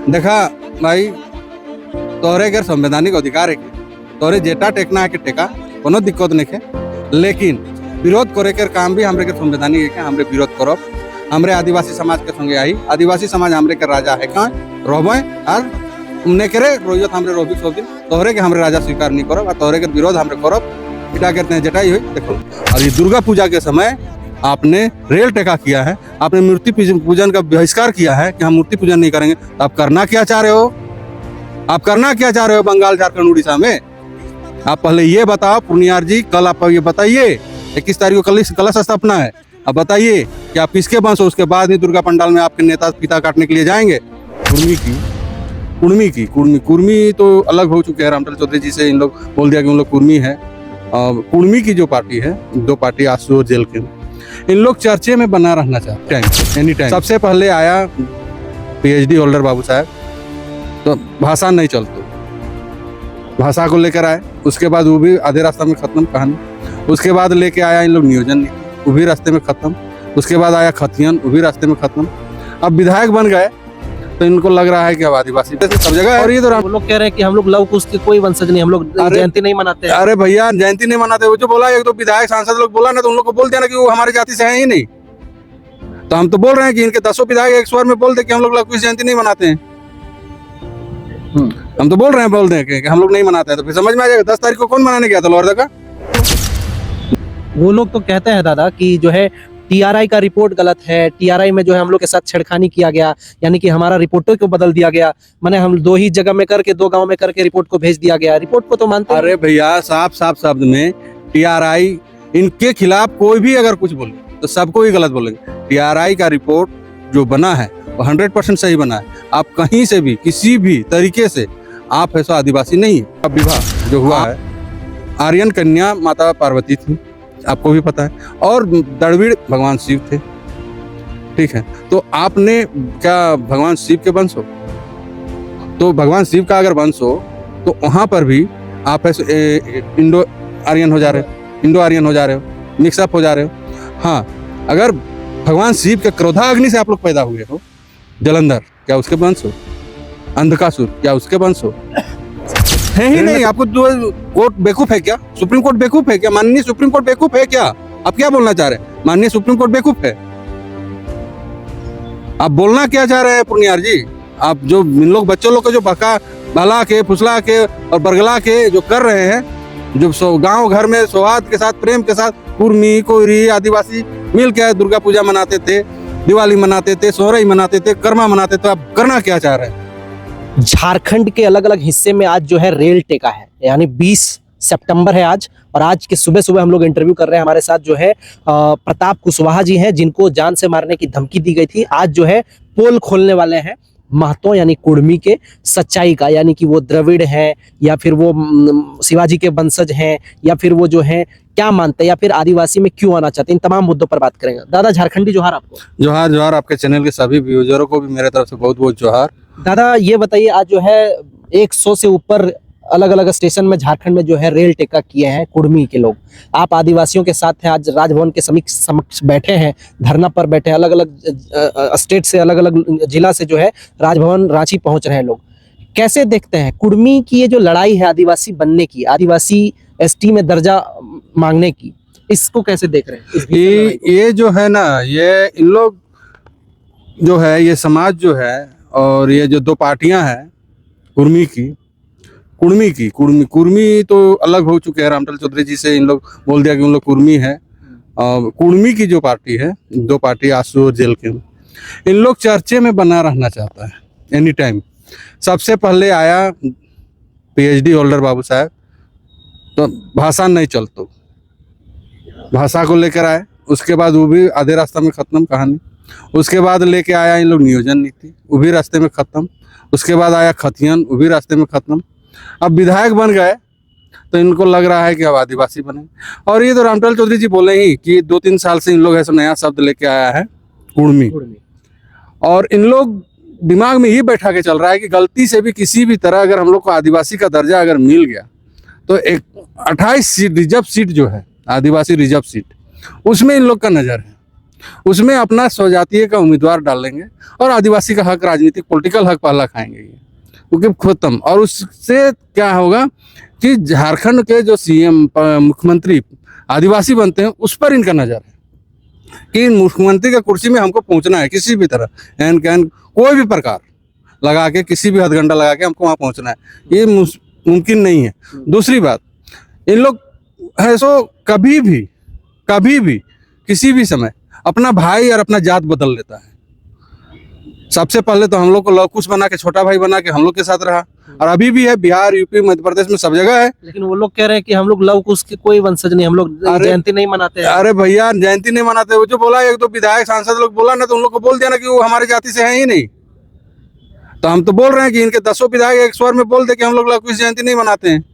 देखा भाई, तोहरे घर संवैधानिक अधिकार है कि तोहरे जेटा टेकना है कि टेका, कोनो दिक्कत नहीं है। लेकिन विरोध करे के काम भी हमरे के संवैधानिक है कि हमरे विरोध करब। हमरे आदिवासी समाज के संगे आई, आदिवासी समाज हमरे के राजा है कहाँ रोबे और उन्हें करे रोजत हमरे रोबी सब दिन तोहरे के हमरे राजा स्वीकार नहीं करब और तोहरे के विरोध हमरे करब। क्या कहते हैं जटाई हुई देखो। और ये दुर्गा पूजा के समय आपने रेल टेका किया है, आपने मूर्ति पूजन का बहिष्कार किया है कि हम मूर्ति पूजन नहीं करेंगे। तो आप करना क्या चाह रहे हो? आप करना क्या चाह रहे हो बंगाल, झारखंड, उड़ीसा में? आप पहले ये बताओ पूर्णियार जी, कल आप ये बताइए 21 तारीख को कलश स्थापना है। अब बताइए कि आप किसके वंश हो? उसके बाद ही दुर्गा पंडाल में आपके नेता पिता काटने के लिए जाएंगे। कुर्मी तो अलग हो चुके हैं। रामटल चौधरी जी से इन लोग बोल दिया कि उन लोग कुर्मी है। कुर्मी की जो पार्टी है, दो पार्टी आंसू और जेल के, इन लोग चर्चे में बना रहना चाहते हैं एनी टाइम। सबसे पहले आया PhD होल्डर बाबू साहब, तो भाषा नहीं चलती, भाषा को लेकर आए। उसके बाद वो भी आधे रास्ता में खत्म कहानी। उसके बाद लेके आया इन लोग नियोजन नीति, वो भी रास्ते में खत्म। उसके बाद आया खतियन, वो भी रास्ते में खत्म। अब विधायक बन गए तो इनको लग रहा है कि अब आदिवासी सब जगह है। और ये तो वो लोग कह रहे हैं कि हम लोग लव कुश के कोई वंशज नहीं, हम लोग जयंती नहीं मनाते। अरे भैया, जयंती नहीं मनाते, वो जो बोला एक तो विधायक सांसद लोग बोला ना, तो उन लोग को बोल दिया ना कि वो हमारी जाति से है ही नहीं। तो हम तो बोल रहे हैं कि इनके 10 विधायक एक स्वर में बोल दे कि हम लोग लव कुश जयंती नहीं मनाते हैं। हम तो बोल रहे हैं, बोल दें कि हम लोग नहीं मनाते हैं, तो फिर समझ में आ जाएगा 10 तारीख को कौन मनाने गया था लोहरदगा का? वो लोग तो कहते हैं दादा कि जो है TRI का रिपोर्ट गलत है, TRI में जो है हम लोग के साथ छेड़खानी किया गया, यानी कि हमारा रिपोर्टर को बदल दिया गया। माने हम 2 ही जगह में करके 2 गांव में करके रिपोर्ट को भेज दिया गया। रिपोर्ट को तो मानते हैं। अरे भैया, साफ शब्द में TRI इनके खिलाफ कोई भी अगर कुछ बोले तो सबको ही गलत बोलेंगे। TRI का रिपोर्ट जो बना है वो 100% सही बना है। आप कहीं से भी किसी भी तरीके से आप ऐसा आदिवासी नहीं है। अब विवाह जो हुआ है, आर्यन कन्या माता पार्वती थी, आपको भी पता है, और दड़वीड़ भगवान शिव थे। ठीक है, तो आपने क्या भगवान शिव के वंश हो? तो भगवान शिव का अगर वंश हो तो वहां पर भी आप ऐसे इंडो आर्यन हो जा रहे हो, मिक्सअप हो जा रहे हो। हाँ, अगर भगवान शिव के क्रोधाग्नि से आप लोग पैदा हुए हो, जलंधर क्या उसके वंश हो? अंधकासुर क्या उसके वंश हो? है ही नहीं। आपको कोर्ट बेवकूफ है क्या? सुप्रीम कोर्ट बेवकूफ है क्या? माननीय सुप्रीम कोर्ट बेवकूफ है क्या? आप क्या बोलना चाह रहे हैं? माननीय सुप्रीम कोर्ट बेवकूफ है? आप बोलना क्या चाह रहे हैं पूर्णियार जी? आप जो इन लोग बच्चों लोग को जो भला के, फुसला के और बरगला के जो कर रहे हैं, जो गांव घर में सौहार्द के साथ, प्रेम के साथ कुर्मी, कोयरी, आदिवासी मिल के दुर्गा पूजा मनाते थे, दिवाली मनाते थे, सोहराई मनाते थे, कर्मा मनाते थे, आप करना क्या चाह रहे हैं? झारखंड के अलग अलग हिस्से में आज जो है रेल टेका है, यानी 20 सितंबर है आज। और आज के सुबह सुबह हम लोग इंटरव्यू कर रहे हैं। हमारे साथ जो है प्रताप कुशवाहा जी हैं, जिनको जान से मारने की धमकी दी गई थी। आज जो है पोल खोलने वाले हैं महतो यानी कुर्मी के सच्चाई का, यानी कि वो द्रविड़ हैं या फिर वो शिवाजी के वंशज हैं या फिर वो जो है क्या मानते हैं या फिर आदिवासी में क्यों आना चाहते हैं। इन तमाम मुद्दों पर बात करेंगे। दादा झारखंडी जोहार आपको। जोहार। आपके चैनल के सभी व्यूअर्सों को भी मेरे तरफ से बहुत बहुत जोहार। दादा ये बताइए, आज जो है 100 से ऊपर अलग अलग स्टेशन में झारखंड में जो है रेल टेका किए हैं कुर्मी के लोग। आप आदिवासियों के साथ हैं, आज राजभवन के समक्ष बैठे हैं, धरना पर बैठे हैं। अलग अलग स्टेट से, अलग अलग जिला से जो है राजभवन रांची पहुंच रहे हैं लोग। कैसे देखते हैं कुर्मी की ये जो लड़ाई है आदिवासी बनने की, आदिवासी ST में दर्जा मांगने की, इसको कैसे देख रहे हैं? ये जो है ना, ये इन लोग जो है, ये समाज जो है, और ये जो 2 पार्टियां हैं कुर्मी तो अलग हो चुके हैं। रामटल चौधरी जी से इन लोग बोल दिया कि उन लोग कुर्मी है। कुर्मी की जो पार्टी है, 2 पार्टी आंसू और जेल के, इन लोग चर्चे में बना रहना चाहता है एनी टाइम। सबसे पहले आया PhD होल्डर बाबू साहब, तो भाषा नहीं चलती, भाषा को लेकर आए। उसके बाद वो भी आधे रास्ता में खत्म कहानी। उसके बाद लेके आया इन लोग नियोजन नीति, वो भी रास्ते में खत्म। उसके बाद आया खतियन, वो भी रास्ते में खत्म। अब विधायक बन गए तो इनको लग रहा है कि अब आदिवासी बने। और ये तो रामटल चौधरी जी बोले ही कि 2-3 साल से इन लोग ऐसा नया शब्द लेके आया है कुर्मी। और इन लोग दिमाग में ये बैठा के चल रहा है कि गलती से भी किसी भी तरह अगर हम लोग को आदिवासी का दर्जा अगर मिल गया तो एक 28 सीट रिजर्व सीट जो है, आदिवासी रिजर्व सीट, उसमें इन लोग का नज़र है। उसमें अपना स्वजातीय का उम्मीदवार डालेंगे और आदिवासी का हक, राजनीतिक पॉलिटिकल हक पहला खाएंगे ये, क्योंकि खत्म। और उससे क्या होगा कि झारखंड के जो सीएम मुख्यमंत्री आदिवासी बनते हैं उस पर इनका नजर है कि मुख्यमंत्री का कुर्सी में हमको पहुंचना है, किसी भी तरह एन कैन कोई भी प्रकार लगा के, किसी भी हथगंडा लगा के हमको वहाँ पहुंचना है, ये मुमकिन नहीं है। दूसरी बात, इन लोग है सो कभी भी किसी भी समय अपना भाई और अपना जात बदल लेता है। सबसे पहले तो हम लोग को लवकुश बना के, छोटा भाई बना के हम लोग के साथ रहा, और अभी भी है, बिहार, यूपी, मध्य प्रदेश में सब जगह है। लेकिन वो लोग कह रहे हैं कि हम लोग लव कुश के कोई वंशज नहीं, हम लोग जयंती नहीं मनाते हैं। अरे भैया, जयंती नहीं मनाते, वो जो बोला, एक दो विधायक सांसद लोग बोला ना, तो उन लोग को बोल दिया ना कि वो हमारे जाति से है ही नहीं। तो हम तो बोल रहे हैं कि इनके 10 विधायक एक स्वर में बोल दे कि हम लोग लवकुश जयंती नहीं मनाते हैं।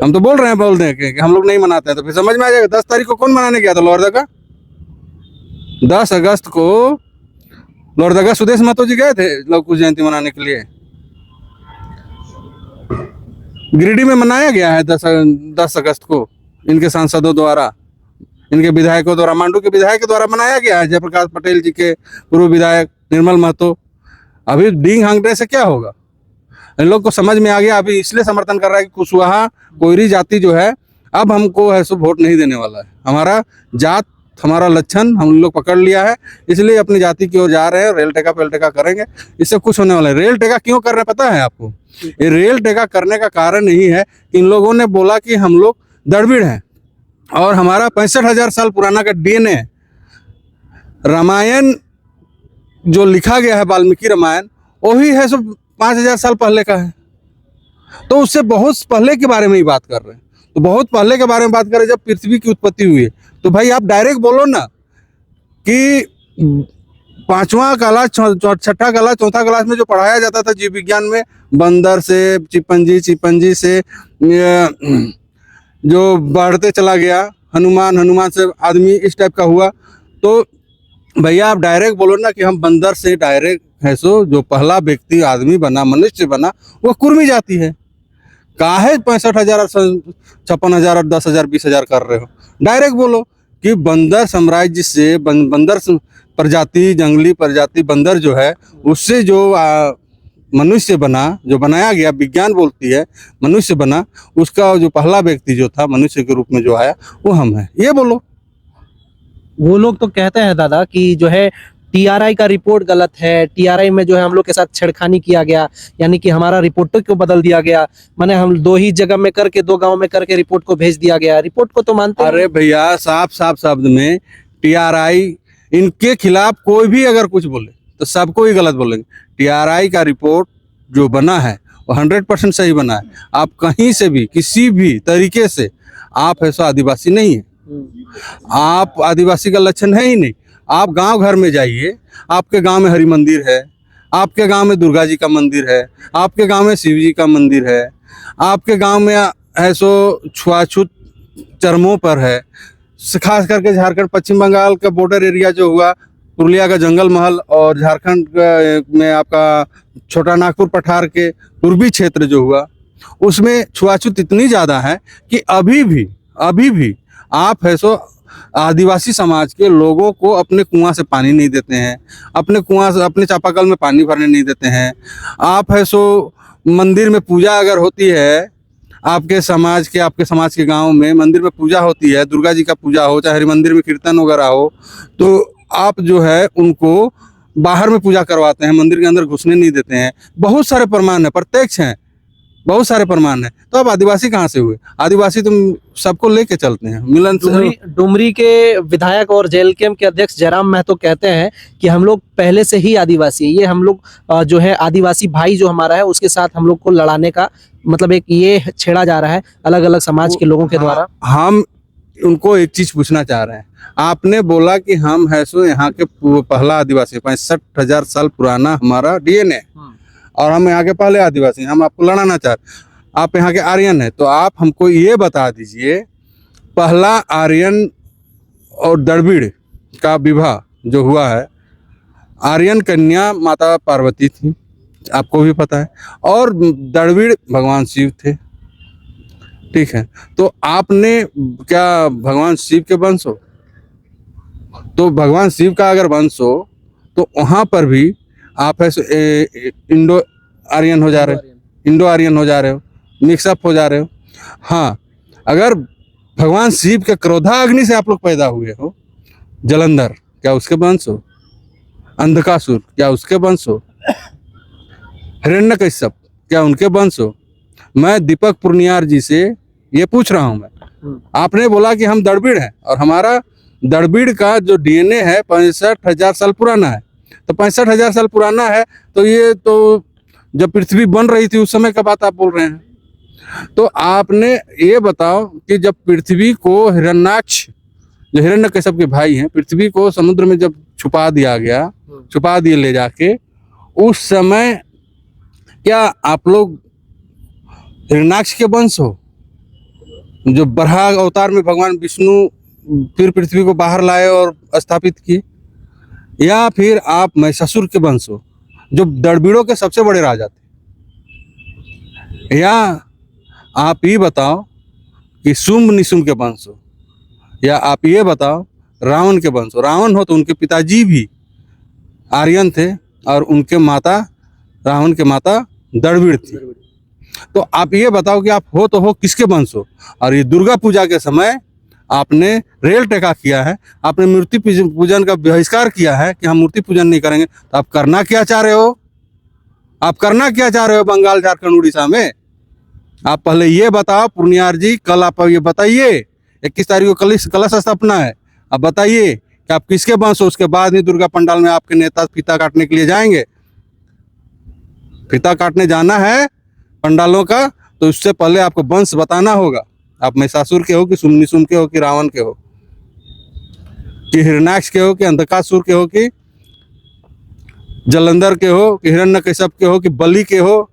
हम तो बोल रहे हैं, बोल दें कि हम लोग नहीं मनाते हैं, तो फिर समझ में आ जाएगा। 10 तारीख को कौन मनाने गया था लोहरदगा? 10 अगस्त को लोहरदगा सुदेश महतो जी गए थे लवकुश जयंती मनाने के लिए। गिरिडीह में मनाया गया है 10 अगस्त को इनके सांसदों द्वारा, इनके विधायकों द्वारा, मांडू के विधायक के द्वारा मनाया गया है। जयप्रकाश पटेल जी के पूर्व विधायक निर्मल महतो। अभी डींग हांगने से क्या होगा? इन लोग को समझ में आ गया, अभी इसलिए समर्थन कर रहा है कि कुशवाहा कोयरी जाति जो है अब हमको है सो वोट नहीं देने वाला है। हमारा जात, हमारा लक्षण हम लोग पकड़ लिया है, इसलिए अपनी जाति की ओर जा रहे हैं। रेल टेका पेल करेंगे, इससे कुछ होने वाला है। रेल टेका क्यों कर रहे हैं पता है आपको? ये रेल टेका करने का कारण यही है कि इन लोगों ने बोला कि हम लोग दड़बीड़ हैं और हमारा 65,000 साल पुराना का डीएनए है। रामायण जो लिखा गया है, वाल्मीकि रामायण, वही है सो 5,000 साल पहले का है। तो उससे बहुत पहले के बारे में ही बात कर रहे हैं। तो बहुत पहले के बारे में बात करें, जब पृथ्वी की उत्पत्ति हुई है, तो भाई आप डायरेक्ट बोलो ना कि 5वां क्लास, 6ठा क्लास, 4था क्लास में जो पढ़ाया जाता था जीव विज्ञान में, बंदर से चिपंजी से जो बढ़ते चला गया, हनुमान से आदमी, इस टाइप का हुआ। तो भैया आप डायरेक्ट बोलो ना कि हम बंदर से डायरेक्ट है सो जो पहला व्यक्ति आदमी बना, मनुष्य बना, वो कुर्मी जाति है। काहे 65,000 और 56,000 और 10,000 20,000 कर रहे हो? डायरेक्ट बोलो कि बंदर साम्राज्य से, बंदर प्रजाति, जंगली प्रजाति बंदर जो है, उससे जो मनुष्य बना, जो बनाया गया, विज्ञान बोलती है मनुष्य बना, उसका जो पहला व्यक्ति जो था मनुष्य के रूप में जो आया, वो हम है। ये बोलो। वो लोग तो कहते हैं दादा कि जो है टीआरआई का रिपोर्ट गलत है, टीआरआई में जो है हम लोग के साथ छेड़खानी किया गया, यानी कि हमारा रिपोर्टों को बदल दिया गया। माने हम 2 ही जगह में करके, 2 गांव में करके रिपोर्ट को भेज दिया गया। रिपोर्ट को तो मानते हैं। अरे भैया, साफ शब्द में टीआरआई, इनके खिलाफ कोई भी अगर कुछ बोले तो सबको ही गलत बोलेंगे। टीआरआई का रिपोर्ट जो बना है वो 100% सही बना है। आप कहीं से भी, किसी भी तरीके से आप ऐसा आदिवासी नहीं है, आप आदिवासी का लक्षण है ही नहीं। आप गांव घर में जाइए, आपके गांव में हरि मंदिर है, आपके गांव में दुर्गा जी का मंदिर है, आपके गांव में शिव जी का मंदिर है, आपके गांव में ऐसो छुआछूत चरमों पर है। खास करके झारखंड पश्चिम बंगाल का बॉर्डर एरिया जो हुआ, पुरुलिया का जंगल महल और झारखंड में आपका छोटा नागपुर पठार के पूर्वी क्षेत्र जो हुआ, उसमें छुआछूत इतनी ज़्यादा है कि अभी भी आप है सो आदिवासी समाज के लोगों को अपने कुआं से पानी नहीं देते हैं, अपने कुआं से, अपने चापाकल में पानी भरने नहीं देते हैं। आप है सो मंदिर में पूजा अगर होती है, आपके समाज के गांव में मंदिर में पूजा होती है, दुर्गा जी का पूजा हो, चाहे हरि मंदिर में कीर्तन वगैरह हो, तो आप जो है उनको बाहर में पूजा करवाते हैं, मंदिर के अंदर घुसने नहीं देते हैं। बहुत सारे प्रमाण है, प्रत्यक्ष हैं, बहुत सारे प्रमाण है। तो अब आदिवासी कहाँ से हुए? आदिवासी तुम सबको लेके चलते हैं। मिलन डुमरी के विधायक और जेएलकेएम के अध्यक्ष जयराम महतो कहते हैं कि हम लोग पहले से ही आदिवासी है, ये हम लोग जो है आदिवासी भाई जो हमारा है उसके साथ हम लोग को लड़ाने का मतलब एक ये छेड़ा जा रहा है अलग अलग समाज के लोगों के द्वारा। हम उनको एक चीज पूछना चाह रहे हैं। आपने बोला कि हम है सो यहाँ के पहला आदिवासी, 65,000 साल पुराना हमारा डीएनए और हम यहाँ के पहले आदिवासी, हम आपको लड़ाना चाह रहे। आप यहाँ के आर्यन है, तो आप हमको ये बता दीजिए, पहला आर्यन और दड़बीड़ का विवाह जो हुआ है, आर्यन कन्या माता पार्वती थी, आपको भी पता है, और दड़बीड़ भगवान शिव थे। ठीक है, तो आपने क्या भगवान शिव के वंश हो? तो भगवान शिव का अगर वंश हो तो वहाँ पर भी आप है इंडो आर्यन हो जा रहे हो, इंडो आर्यन हो जा रहे हो, मिक्सअप हो जा रहे हो। हाँ, अगर भगवान शिव के क्रोधाग्नि से आप लोग पैदा हुए हो, जलंधर क्या उसके वंश हो, अंधकासुर क्या उसके वंश हो, हिरण्यकश्यप क्या उनके वंश हो। मैं दीपक पुनियार जी से ये पूछ रहा हूँ मैं, आपने बोला कि हम दड़बीड़ हैं और हमारा दड़बीड़ का जो डीएनए है 65,000 साल पुराना है। तो 65,000 साल पुराना है तो ये तो जब पृथ्वी बन रही थी उस समय का बात आप बोल रहे हैं। तो आपने ये बताओ कि जब पृथ्वी को हिरण्याक्ष, जो हिरण्यकश्यप के भाई हैं, पृथ्वी को समुद्र में जब छुपा दिया गया, छुपा दिए ले जाके, उस समय क्या आप लोग हिरण्याक्ष के वंश हो, जो बराह अवतार में भगवान विष्णु फिर पृथ्वी को बाहर लाए और स्थापित किए, या फिर आप महिषासुर के वंश हो जो दड़बीड़ों के सबसे बड़े राजा थे, या आप ये बताओ कि शुंभ निशुंभ के वंश हो, या आप ये बताओ रावण के वंश हो। रावण हो तो उनके पिताजी भी आर्यन थे और उनके माता, रावण के माता दड़बीड़ थी। तो आप ये बताओ कि आप हो तो हो किसके वंश हो। और ये दुर्गा पूजा के समय आपने रेल टेका किया है, आपने मूर्ति पूजन का बहिष्कार किया है कि हम मूर्ति पूजन नहीं करेंगे। तो आप करना क्या चाह रहे हो, आप करना क्या चाह रहे हो बंगाल, झारखंड, उड़ीसा में? आप पहले ये बताओ पुनियार जी, कल आप ये बताइए 21 तारीख को कलश स्थापना है, आप बताइए कि आप किसके वंश हो। उसके बाद ही दुर्गा पंडाल में आपके नेता फीता काटने के लिए जाएंगे। फीता काटने जाना है पंडालों का तो उससे पहले आपको वंश बताना होगा। आप महिषासुर के हो कि शुंभ निशुंभ के हो कि रावण के हो कि हिरण्याक्ष के हो कि अंधकासुर के हो कि जलंधर के हो कि हिरण्यकश्यप के हो कि बलि के हो,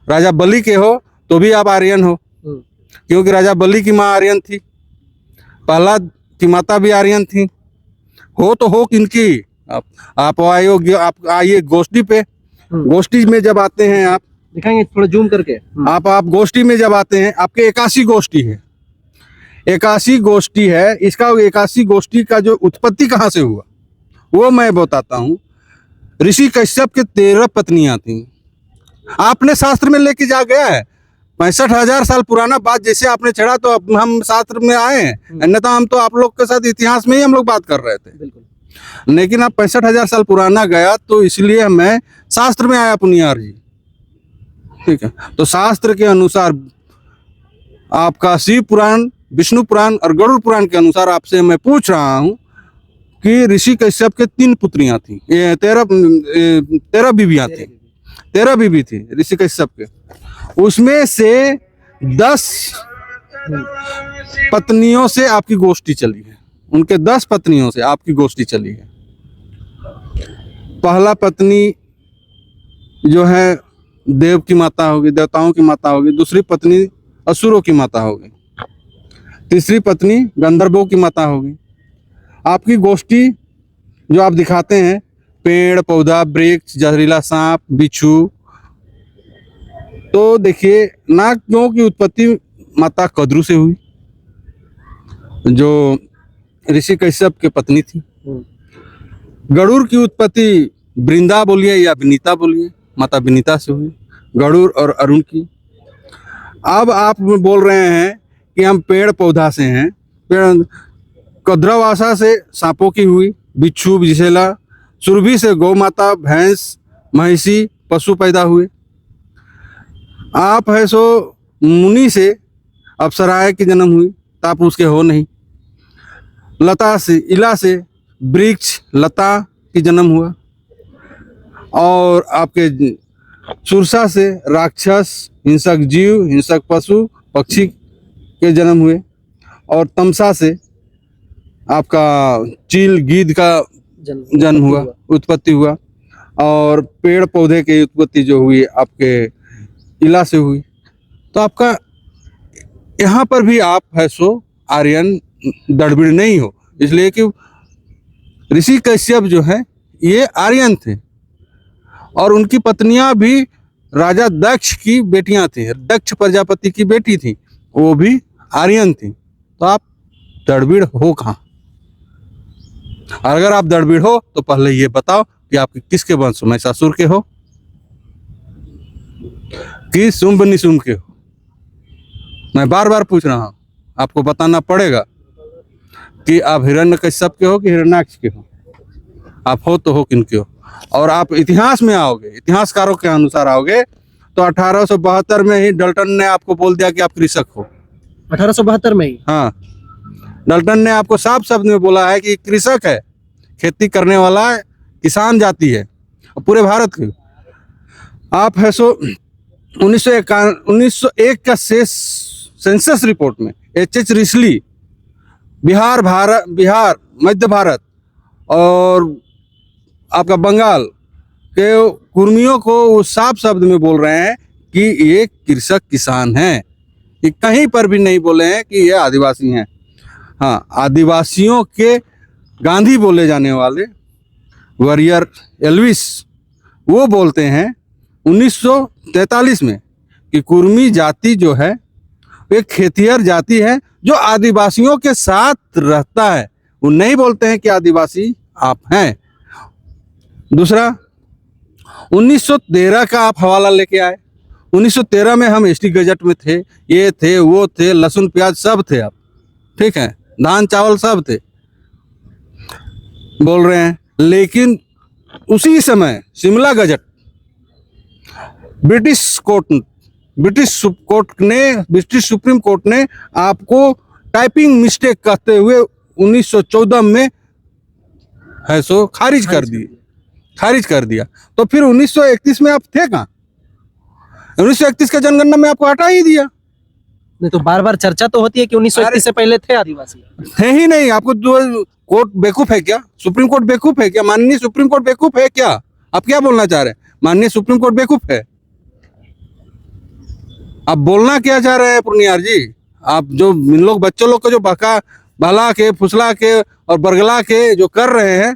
राजा बलि के हो, तो भी आप आर्यन हो। क्योंकि राजा बलि की माँ आर्यन थी, प्रहलाद की माता भी आर्यन थी। हो तो हो किनकी। आप आइए गोष्ठी पे, गोष्ठी में जब आते हैं आप दिखाएंगे थोड़ा जूम करके। आप गोष्ठी में जब आते हैं, आपके 81 गोष्ठी है, 81 गोष्ठी है। इसका 81 गोष्ठी का जो उत्पत्ति कहाँ से हुआ वो मैं बताता हूँ। ऋषि कश्यप के 13 पत्नियां थीं। आपने शास्त्र में लेके जा गया है 65,000 साल पुराना बात, जैसे आपने छेड़ा तो अब हम शास्त्र में आए हैं, अन्यथा हम तो आप लोग के साथ इतिहास में ही हम लोग बात कर रहे थे। लेकिन आप 65,000 साल पुराना गया तो इसलिए मैं शास्त्र में आया पुनियार जी, ठीक है। तो शास्त्र के अनुसार आपका शिव पुराण, विष्णु पुराण और गरुड़ पुराण के अनुसार आपसे मैं पूछ रहा हूँ कि ऋषि कश्यप के 3 पुत्रियां थी, 13 बीवियां थी, 13 बीवी थी ऋषि कश्यप के। उसमें से 10 पत्नियों से आपकी गोष्ठी चली है, उनके 10 पत्नियों से आपकी गोष्ठी चली है। पहला पत्नी जो है देव की माता होगी, देवताओं की माता होगी। दूसरी पत्नी असुरों की माता होगी। तीसरी पत्नी गंधर्वों की माता होगी। आपकी गोष्ठी जो आप दिखाते हैं, पेड़ पौधा, वृक्ष, जहरीला सांप, बिच्छू, तो देखिए नागों की उत्पत्ति माता कद्रू से हुई जो ऋषि कश्यप के पत्नी थी। गरुड़ की उत्पत्ति वृंदा बोलिए या विनीता बोलिए, माता विनीता से हुई, गरुड़ और अरुण की। अब आप बोल रहे हैं कि हम पेड़ पौधा से हैं, पेड़ कद्रवासा से सांपों की हुई, बिच्छू बिछेला, सुरभि से गौ माता, भैंस, महिषी, पशु पैदा हुए। आप है सो मुनि से अप्सराएं की जन्म हुई, तो आप उसके हो नहीं। लता से, इला से वृक्ष लता की जन्म हुआ। और आपके सुरसा से राक्षस, हिंसक जीव, हिंसक पशु पक्षी के जन्म हुए। और तमसा से आपका चील गीध का जन्म हुआ, उत्पत्ति हुआ। और पेड़ पौधे की उत्पत्ति जो हुई आपके इला से हुई। तो आपका यहाँ पर भी आप है सो आर्यन दड़बीड़ नहीं हो, इसलिए कि ऋषि कश्यप जो है ये आर्यन थे और उनकी पत्नियां भी राजा दक्ष की बेटियां थी, दक्ष प्रजापति की बेटी थी, वो भी आर्यन थी। तो आप दड़बीड़ हो कहाँ? और अगर आप दड़बीड़ हो तो पहले ये बताओ कि आप किसके वंश हो, महिषासुर के हो कि शुंभ निशुंभ के हो? मैं बार बार पूछ रहा हूँ, आपको बताना पड़ेगा कि आप हिरण्यकश्यप के हो कि हिरण्याक्ष के हो। आप हो तो हो किनके हो? और आप इतिहास में आओगे, इतिहासकारों के अनुसार आओगे तो 1872 में ही डल्टन ने आपको बोल दिया कि आप कृषक हो। 1872 में ही? हाँ, डल्टन ने आपको साफ शब्द में बोला है कि कृषक है, खेती करने वाला किसान जाति है पूरे भारत की। आप है सो 1901 का सेंसस रिपोर्ट में एच रिसली बिहार, मध्य भारत और आपका बंगाल के कुर्मियों को वो साफ शब्द में बोल रहे हैं कि ये कृषक किसान हैं। ये कहीं पर भी नहीं बोले हैं कि ये आदिवासी हैं। हाँ, आदिवासियों के गांधी बोले जाने वाले वॉरियर एल्विस वो बोलते हैं 1943 में कि कुर्मी जाति जो है एक खेतिहर जाति है जो आदिवासियों के साथ रहता है। वो नहीं बोलते हैं कि आदिवासी आप हैं। दूसरा, 1913 का आप हवाला लेके आए। 1913 में हम एसटी गजट में थे, ये थे वो थे, लहसुन प्याज सब थे आप, ठीक है, धान चावल सब थे, बोल रहे हैं। लेकिन उसी समय Shimla gazette British supreme court ने आपको टाइपिंग मिस्टेक कहते हुए 1914 में है सो खारिज कर दिया। तो फिर 1931 में आप थे कहाँ? 1931 का जनगणना में आपको हटा ही दिया। नहीं तो बार बार चर्चा तो होती है कि 1931 से पहले थे आदिवासी। थे ही नहीं। आपको कोर्ट बेवकूफ है क्या? सुप्रीम कोर्ट बेवकूफ है क्या? माननीय सुप्रीम कोर्ट बेवकूफ है क्या? आप क्या बोलना चाह रहे हैं? माननीय सुप्रीम कोर्ट बेवकूफ है? आप बोलना क्या चाह रहे हैं पूर्णियार जी? आप जो इन लोग बच्चों लोग को जो बहला के फुसला के और बरगला के जो कर रहे हैं,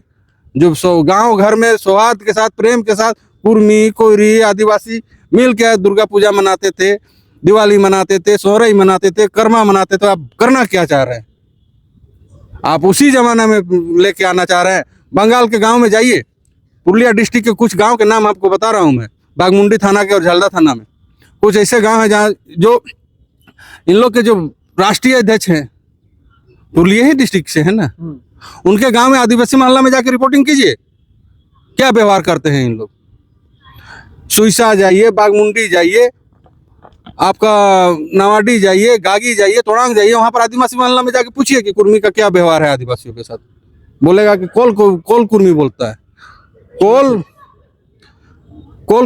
जो गांव घर में सौहार्द के साथ प्रेम के साथ कुर्मी कोयरी आदिवासी मिल के दुर्गा पूजा मनाते थे, दिवाली मनाते थे, सोहराई मनाते थे, कर्मा मनाते थे, आप करना क्या चाह रहे हैं? आप उसी जमाना में लेके आना चाह रहे हैं। बंगाल के गांव में जाइए, पुरुलिया डिस्ट्रिक्ट के कुछ गांव के नाम आपको बता रहा हूं मैं, बागमुंडी थाना के और झलदा थाना में कुछ ऐसे गांव हैं जहाँ जो इन लोग के जो राष्ट्रीय अध्यक्ष हैं पुरुलिया ही डिस्ट्रिक्ट से है ना, उनके गांव में आदिवासी मोहल्ला में जाकर रिपोर्टिंग कीजिए, क्या व्यवहार करते हैं इन लोग। सुईसा जाइए, बागमुंडी जाइए, आपका नावाडी जाइए, गागी जाइए, तोड़ांग जाइए, वहां पर आदिवासी मोहल्ला में जाके पूछिए कि कुर्मी का क्या व्यवहार है आदिवासियों के साथ। बोलेगा कि कोल कुर्मी बोलता है, कोल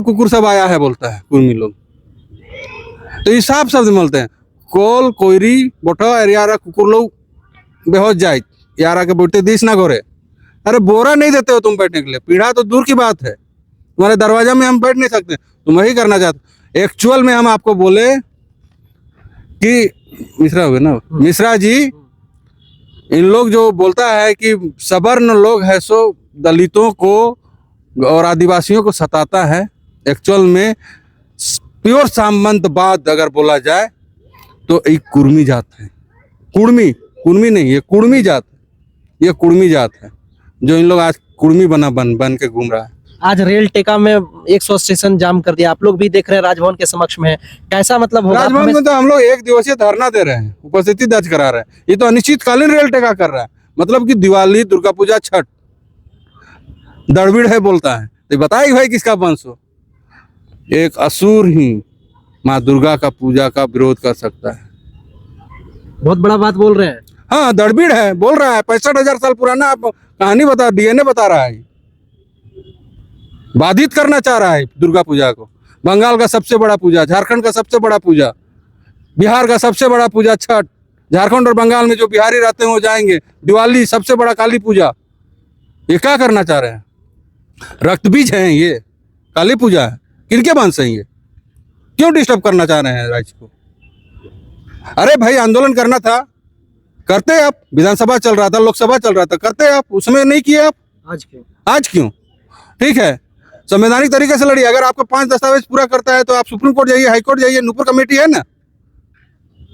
कुकुर सब आया है बोलता है कुर्मी लोग। तो ये साफ शब्द बोलते हैं, कोल कोयरी बोठो यारा कुकुर लोग बेहोश जाए, यारा के बैठते दिस ना घोरे। अरे बोरा नहीं देते हो तुम बैठने के लिए, पीढ़ा तो दूर की बात है, तुम्हारे दरवाजा में हम बैठ नहीं सकते, तुम वही करना चाहते। एक्चुअल में हम आपको बोले कि मिश्रा हुए ना, मिश्रा जी, इन लोग जो बोलता है कि सवर्ण लोग है सो दलितों को और आदिवासियों को सताता है, एक्चुअल में प्योर सामंतवाद अगर बोला जाए तो एक कुर्मी जात है। कुर्मी नहीं, ये कुर्मी जात है, ये कुर्मी जात है जो इन लोग आज कुर्मी बन के घूम रहा है। आज रेल टेका में 100 स्टेशन जाम कर दिया, आप लोग भी देख रहे हैं, राजभवन के समक्ष में है, कैसा मतलब होगा? राजभवन में तो हम लोग 1 दिवसीय धरना दे रहे हैं, उपस्थिति दर्ज करा रहे हैं। ये तो अनिश्चितकालीन रेल टेका कर रहा है, मतलब कि दिवाली, दुर्गा पूजा, छठ दड़बीड़ है बोलता है। तो बताइए भाई किसका वंश हो? एक असुर ही माँ दुर्गा का पूजा का विरोध कर सकता है। बहुत बड़ा बात बोल रहे हैं। हाँ, दड़बीड़ है, बोल रहा है 65,000 साल पुराना आप कहानी बता, डीएनए बता रहा है, बाधित करना चाह रहा है दुर्गा पूजा को। बंगाल का सबसे बड़ा पूजा, झारखंड का सबसे बड़ा पूजा, बिहार का सबसे बड़ा पूजा छठ, झारखंड और बंगाल में जो बिहारी रहते हैं वो जाएंगे, दिवाली सबसे बड़ा काली पूजा। ये क्या करना चाह रहे हैं? रक्त बीज है ये, काली पूजा है, किनके वंश हैं ये? क्यों डिस्टर्ब करना चाह रहे हैं राज्य को? अरे भाई, आंदोलन करना था, करते आप। विधानसभा चल रहा था, लोकसभा चल रहा था, करते आप, उसमें नहीं किए आप। आज क्यों? ठीक है, संवैधानिक तरीके से लड़िए। अगर आपको 5 दस्तावेज पूरा करता है तो आप सुप्रीम कोर्ट जाइए, हाई कोर्ट जाइए, नुपुर कमेटी है ना,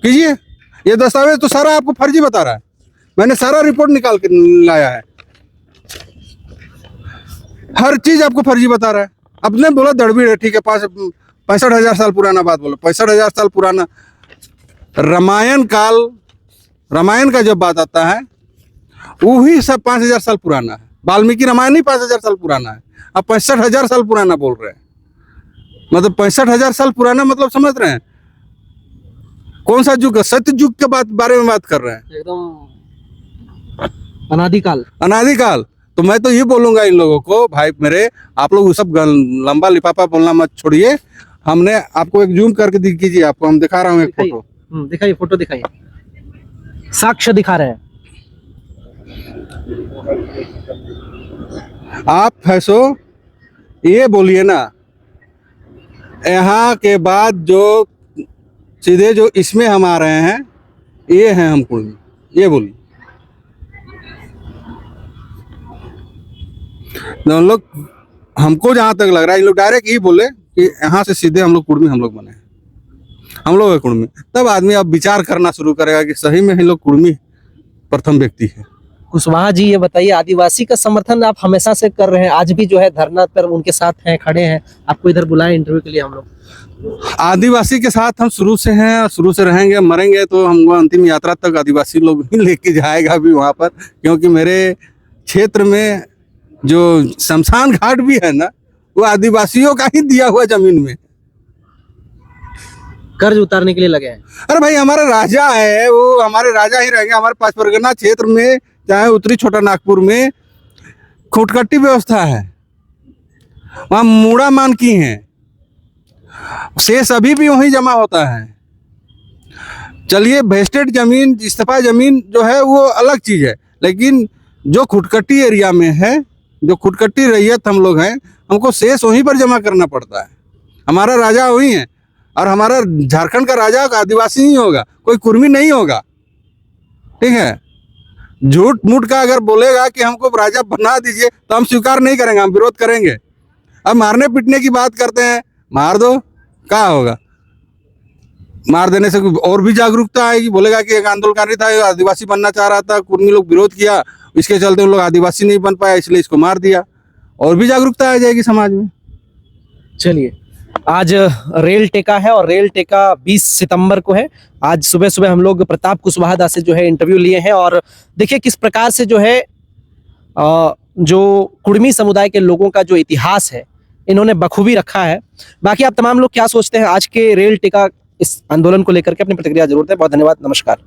कीजिए। ये दस्तावेज तो सारा आपको फर्जी बता रहा है, मैंने सारा रिपोर्ट निकाल के लाया है। हर चीज आपको फर्जी बता रहा है। अपने बोला दड़बी है, ठीक है, 65,000 साल पुराना बात बोलो, 65,000 साल पुराना। रामायण का जब बात आता है वही सब 5,000 साल पुराना है। वाल्मीकि रामायण ही 5,000 साल पुराना है, अब 65,000 साल पुराना बोल रहे हैं। मतलब 65,000 साल पुराना मतलब समझ रहे हैं कौन सा युग है? सत्य युग के बारे में बात कर रहे हैं, एकदम अनादिकाल। अनादिकाल। तो मैं तो ये बोलूंगा इन लोगों को, भाई मेरे, आप लोग सब लंबा लिफाफा बोलना मत छोड़िए। हमने आपको एक जूम करके कीजिए, आपको हम दिखा रहा हूँ एक फोटो। दिखाइए, फोटो दिखाइए, साक्ष्य दिखा रहे हैं। आप फैसो ये बोलिए ना, यहाँ के बाद जो सीधे जो इसमें हम आ रहे हैं ये हैं हम कुर्मी, ये बोलिए। हम लोग, हमको जहाँ तक लग रहा है, ये लोग डायरेक्ट ये बोले कि यहाँ से सीधे हम लोग कुर्मी, हम लोग बने हैं, हम लोग है कुर्मी। तब आदमी अब विचार करना शुरू करेगा कि सही में हम लोग कुर्मी प्रथम व्यक्ति है। कुशवाहा जी, ये बताइए, आदिवासी का समर्थन आप हमेशा से कर रहे हैं, आज भी जो है धरना पर उनके साथ हैं, खड़े हैं, आपको इधर बुलाए इंटरव्यू के लिए हम लोग। आदिवासी के साथ हम शुरू से हैं और शुरू से रहेंगे, मरेंगे तो हमको अंतिम यात्रा तक आदिवासी लोग ही लेके जाएगा भी वहाँ पर। क्योंकि मेरे क्षेत्र में जो शमशान घाट भी है ना, वो आदिवासियों का ही दिया हुआ जमीन में कर्ज उतारने के लिए लगे हैं। अरे भाई, हमारा राजा है, वो हमारे राजा ही रहेंगे। हमारे 5 परगना क्षेत्र में, चाहे उत्तरी छोटा नागपुर में खुटकट्टी व्यवस्था है, वहाँ मूड़ा मान की हैं, शेष अभी भी वहीं जमा होता है। चलिए, वेस्टेड जमीन, इस्तीफा जमीन जो है वो अलग चीज है, लेकिन जो खुटकट्टी एरिया में है, जो खुटकट्टी रैयत हम लोग हैं, हमको शेष वहीं पर जमा करना पड़ता है। हमारा राजा वही है, और हमारा झारखंड का राजा आदिवासी नहीं होगा, कोई कुर्मी नहीं होगा, ठीक है। झूठ मूठ का अगर बोलेगा कि हमको राजा बना दीजिए तो हम स्वीकार नहीं करेंगे, हम विरोध करेंगे। अब मारने पीटने की बात करते हैं, मार दो, क्या होगा? मार देने से और भी जागरूकता आएगी। बोलेगा कि एक आंदोलनकारी था, आदिवासी बनना चाह रहा था, कुर्मी लोग विरोध किया, इसके चलते उन लोग आदिवासी नहीं बन पाया, इसलिए इसको मार दिया, और भी जागरूकता आ जाएगी समाज में। चलिए, आज रेल टेका है और रेल टेका 20 सितंबर को है। आज सुबह सुबह हम लोग प्रताप कुशवाहा दा से जो है इंटरव्यू लिए हैं, और देखिए किस प्रकार से जो है जो कुर्मी समुदाय के लोगों का जो इतिहास है इन्होंने बखूबी रखा है। बाकी आप तमाम लोग क्या सोचते हैं आज के रेल टेका इस आंदोलन को लेकर के अपनी प्रतिक्रिया जरूर दें। बहुत धन्यवाद, नमस्कार।